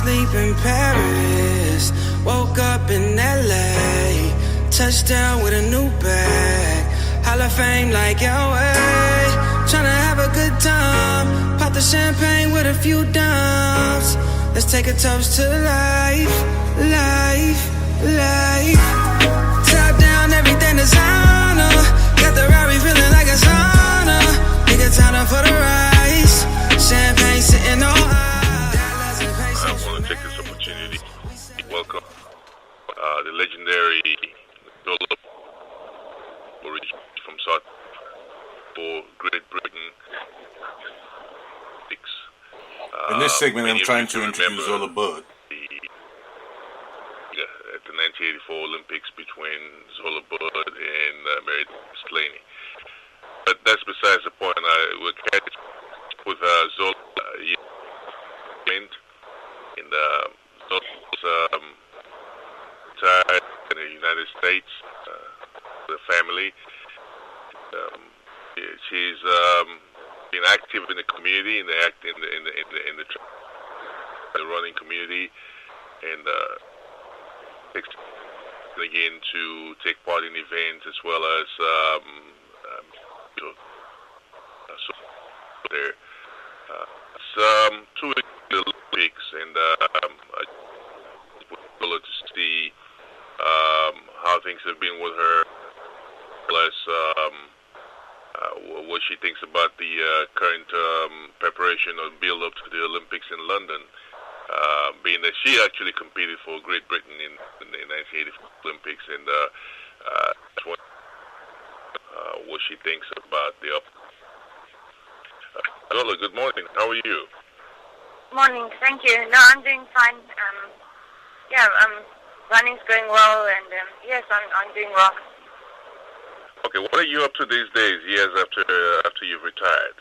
sleep in Paris, woke up in LA, touchdown with a new bag, Hall of Fame like LA, tryna have a good time, pop the champagne with a few dimes, let's take a toast to life, life, life, top down everything designer, got the Rari feeling like a sauna, nigga time for the rise, champagne sitting on high. I want to take this opportunity to welcome the legendary Zola from South for Great Britain. In this segment, I'm trying to introduce Zola Bud. At the 1984 Olympics between Zola Bud and Mary Slaney. But that's besides the point. We're catching with Zola in Zola's retired in the United States, the family. She's been active in the community, in the running community, and again to take part in events as well as so there. Two Olympics, and I would to see how things have been with her, plus what she thinks about the current preparation or build-up to the Olympics in London, being that she actually competed for Great Britain in the 1984 Olympics, and what she thinks about the up. Zola, good morning. How are you? Morning, thank you. No, I'm doing fine. Running's going well, and yes, I'm doing well. Okay, what are you up to these days, years after you've retired?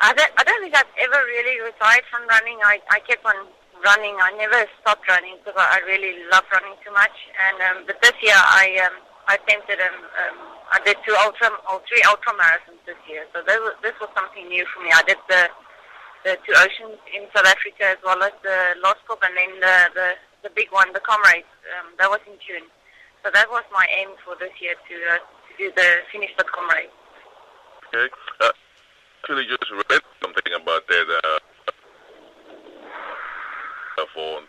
I don't think I've ever really retired from running. I kept on running. I never stopped running because I really love running too much. And but this year I attempted I did three ultra marathons this year. So this was something new for me. I did the two oceans in South Africa as well as the Lost Corp, and then the big one, the Comrades. That was in June. So that was my aim for this year to finish the Comrades. Okay. Actually, just read something about that for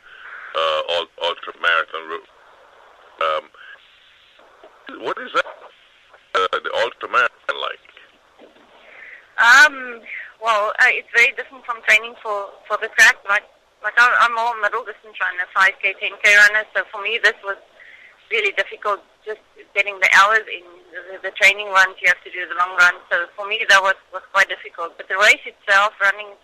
ultra marathon. What is that? The ultra marathon like? Well, it's very different from training for the track. Like I'm more middle distance runner, 5K, 10K runner. So for me, this was really difficult. Just getting the hours in the training runs, you have to do the long run. So for me, that was quite difficult. But the race itself, running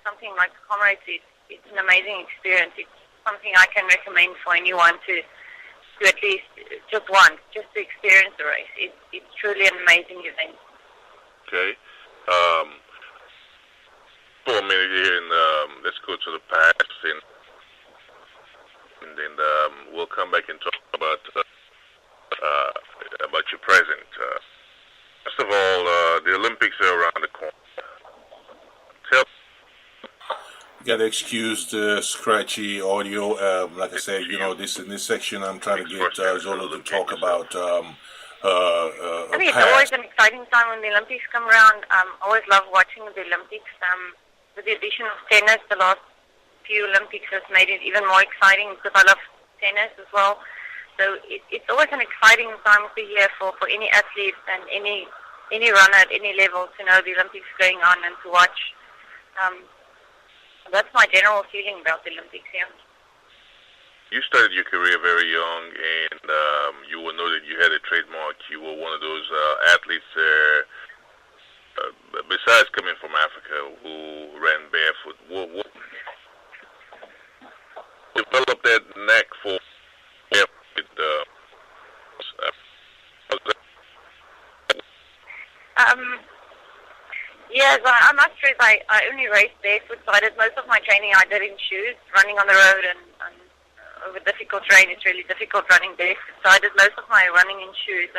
something like the Comrades, it's an amazing experience. It's something I can recommend for anyone to at least just once, just to experience the race. It's truly an amazing event. Okay. For a minute here, and let's go to the past, and then we'll come back and talk about your present. First of all, the Olympics are around the corner. You gotta excuse the scratchy audio. Like I said, in this section, I'm trying to get Zola to talk about. I think it's always an exciting time when the Olympics come around. I always love watching the Olympics. With the addition of tennis, the last few Olympics has made it even more exciting because I love tennis as well. So it's always an exciting time of the year for any athlete and any runner at any level to know the Olympics going on and to watch. That's my general feeling about the Olympics, yeah. You started your career very young, and you were noted you had a trademark. You were one of those athletes there, besides coming from Africa, who ran barefoot. What developed that knack for barefoot? Yes, I'm not sure if I only raced barefoot, so I did most of my training I did in shoes, running on the road and over difficult terrain. It's really difficult running barefoot, so I did most of my running in shoes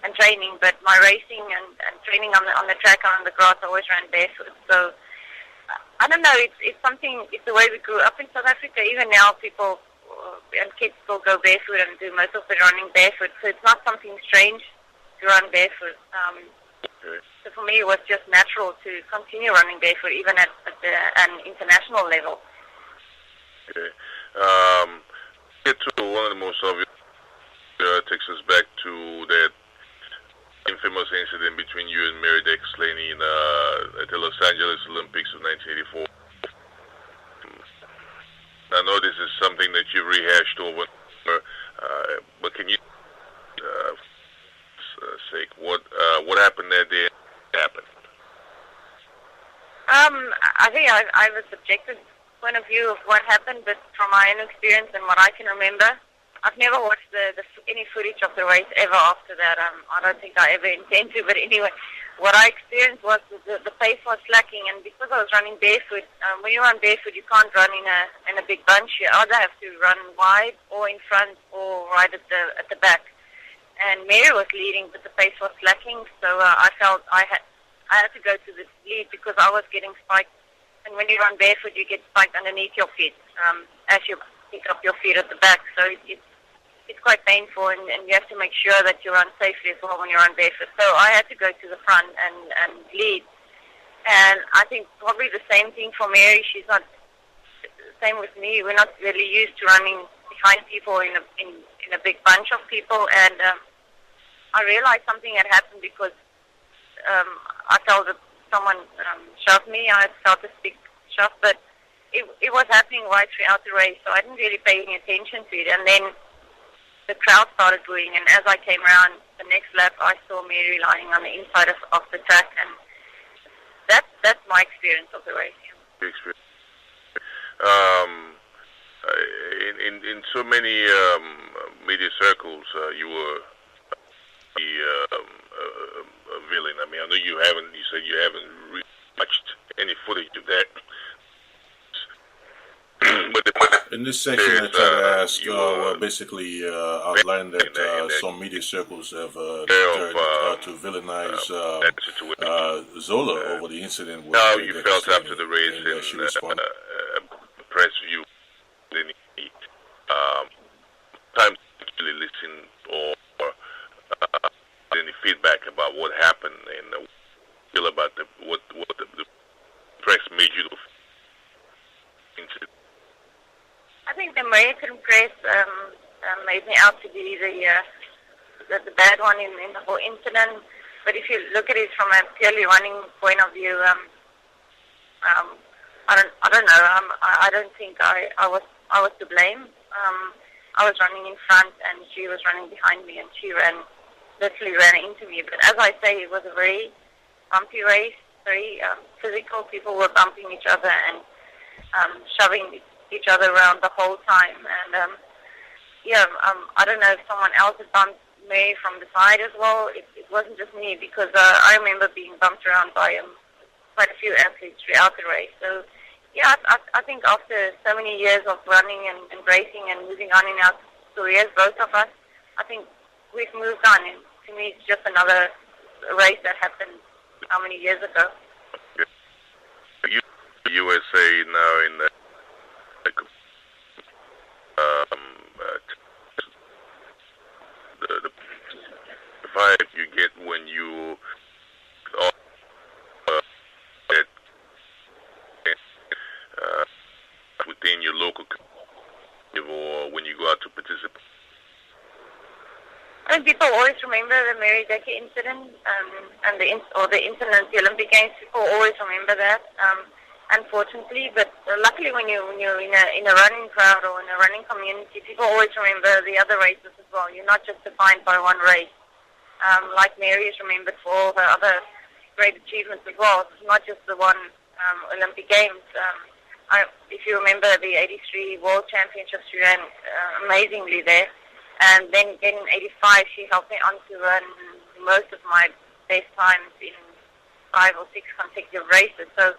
and training, but my racing and training on the track and on the grass I always ran barefoot. So I don't know. It's something. It's the way we grew up in South Africa. Even now, people and kids still go barefoot and do most of the running barefoot. So it's not something strange to run barefoot. So for me, it was just natural to continue running barefoot, even at an international level. Okay. Get to one of the most obvious. Takes us back to that infamous incident between you and Mary Slaney at the Los Angeles Olympics of 1984. I know this is something that you rehashed over, but can you say what happened that day? Happened? I think I have a subjective point of view of what happened, but from my own experience and what I can remember, I've never watched any footage of the race ever after that. I don't think I ever intend to, but anyway, what I experienced was the pace was slacking, and because I was running barefoot, when you run barefoot, you can't run in a big bunch. You either have to run wide or in front or right at the back. And Mary was leading, but the pace was slacking, so I felt I had to go to the lead because I was getting spiked. And when you run barefoot, you get spiked underneath your feet as you pick up your feet at the back. So it's quite painful, and you have to make sure that you run safely as well when you run barefoot. So I had to go to the front and lead. And I think probably the same thing for Mary. She's not same with me. We're not really used to running behind people in a big bunch of people. And I realized something had happened because I felt that someone shoved me. I felt a big shove, but it was happening right throughout the race, so I didn't really pay any attention to it. And then the crowd started booing, and as I came around the next lap, I saw Mary lying on the inside of the track, and that's my experience of the race. In so many media circles, you were a villain. I mean, I know you said you haven't really watched any footage of that. In this section, I try to ask, basically outline that some media circles have tried to villainize Zola over the incident. How you felt after the race and press view, any time to actually listen or any feedback about what happened and feel about what the press made you do. I think the American press made me out to be the bad one in the whole incident. But if you look at it from a purely running point of view, I don't know. I don't think I was to blame. I was running in front, and she was running behind me, and she literally ran into me. But as I say, it was a very bumpy race, very physical. People were bumping each other and shoving each other around the whole time. And I don't know if someone else had bumped me from the side as well. It wasn't just me, because I remember being bumped around by quite a few athletes throughout the race. So yeah, I think after so many years of running and racing and moving on in our careers, both of us, I think we've moved on. And to me, it's just another race that happened how many years ago. USA now in the vibe you get when you within your local community or when you go out to participate. I think people always remember the Mary Decker incident and the incident at the Olympic Games. People always remember that. Unfortunately, but luckily when you're in a running crowd or in a running community, people always remember the other races as well. You're not just defined by one race. Like Mary is remembered for all her other great achievements as well. It's not just the one Olympic Games. If you remember the 83 World Championships, she ran amazingly there. And then in 85, she helped me on to run most of my best times in 5 or 6 consecutive races. So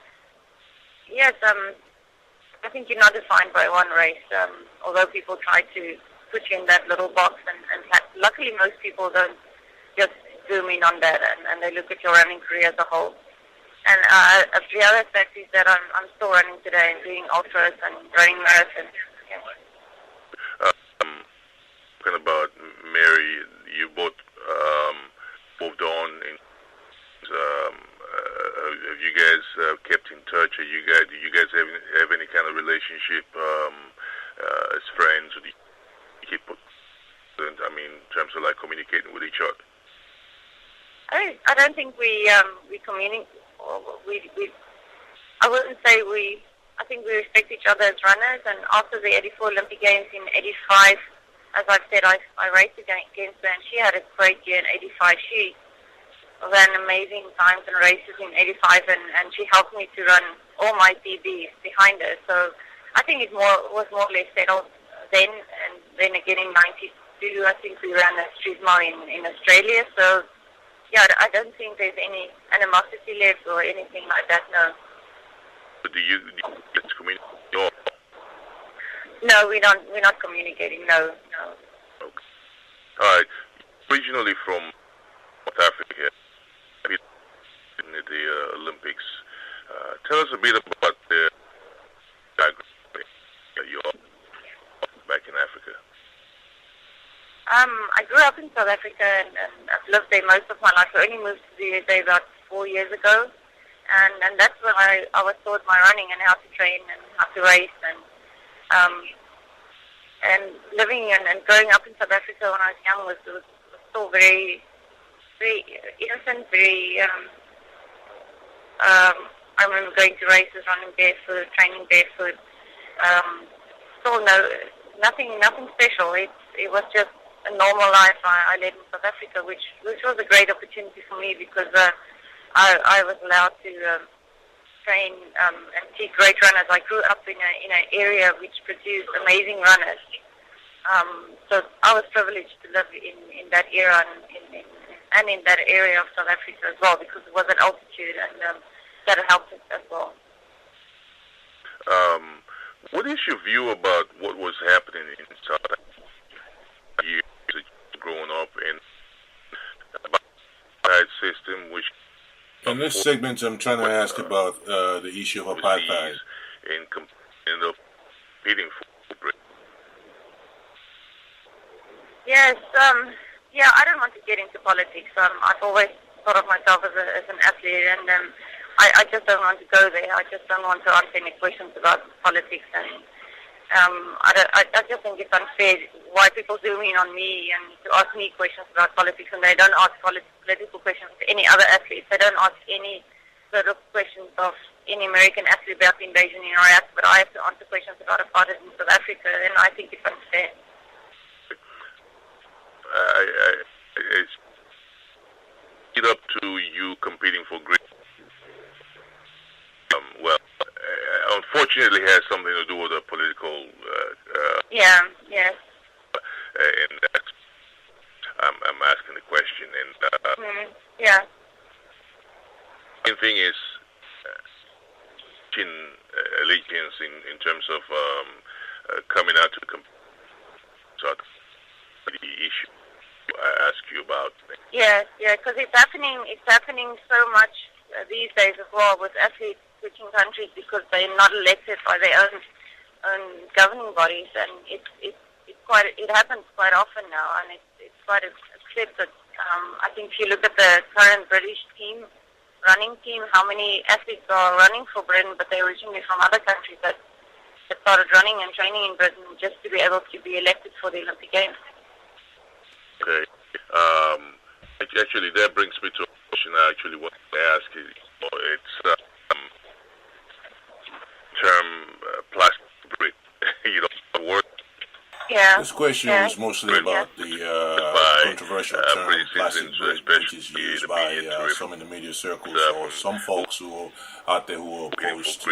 yes, I think you're not defined by one race, although people try to put you in that little box, and luckily most people don't just zoom in on that, and they look at your running career as a whole. And the other fact is that I'm still running today and doing ultras and running marathons. Yeah. Talking about Mary, you both moved on. Have you guys kept in touch? Do you guys have any kind of relationship as friends? Or do you keep, in terms of like communicating with each other? I don't think we communicate. I wouldn't say we. I think we respect each other as runners. And after the '84 Olympic Games in '85, as I've said, I raced against her, and she had a great year in '85. She ran amazing times and races in '85, and she helped me to run all my PBs behind her. So I think it was more or less settled then. And then again in '92, I think we ran a street mile in Australia. So yeah, I don't think there's any animosity left or anything like that. No. Do you communicate? No, we're not communicating. No. Okay. All right. Originally from South Africa, in the Olympics. Tell us a bit about the you back in Africa. I grew up in South Africa and I've lived there most of my life. I only moved to the USA about 4 years ago, and that's when I was taught my running and how to train and how to race and living and growing up in South Africa when I was young was still very, very innocent, very. I remember going to races, running barefoot, training barefoot. Still nothing special. It was just a normal life I led in South Africa, which was a great opportunity for me because I was allowed to train and see great runners. I grew up in an area which produced amazing runners. So I was privileged to live in that era and in that area of South Africa as well because it was at altitude and that helped us as well. What is your view about what was happening in South Africa growing up in the apartheid system, which in this segment I'm trying to ask about the issue of apartheid. In competing for Britain. Yes, yeah, I don't want to get into politics. I've always thought of myself as an athlete, and I just don't want to go there. I just don't want to answer any questions about politics, and I just think it's unfair why people zoom in on me and to ask me questions about politics, and they don't ask political questions to any other athletes. They don't ask any sort of questions of any American athlete about the invasion in Iraq, but I have to answer questions about apartheid in South Africa, and I think it's unfair. It's up to you competing for great. Unfortunately, it has something to do with the political. Yes. And that's, I'm asking the question, and yeah. The thing is, in allegiance in terms of coming out to the issue I ask you about. Yes, because it's happening so much these days as well with athletes switching countries because they're not elected by their own governing bodies, and it happens quite often now, and it's quite accepted. I think if you look at the current British running team, how many athletes are running for Britain, but they're originally from other countries that started running and training in Britain just to be able to be elected for the Olympic Games. Okay. Actually, that brings me to a question I actually want to ask you. It's term plastic, the word. Yeah. This question is mostly about the controversial term plastic brick, which is used by some in the media circles or some folks who are out there who are opposed to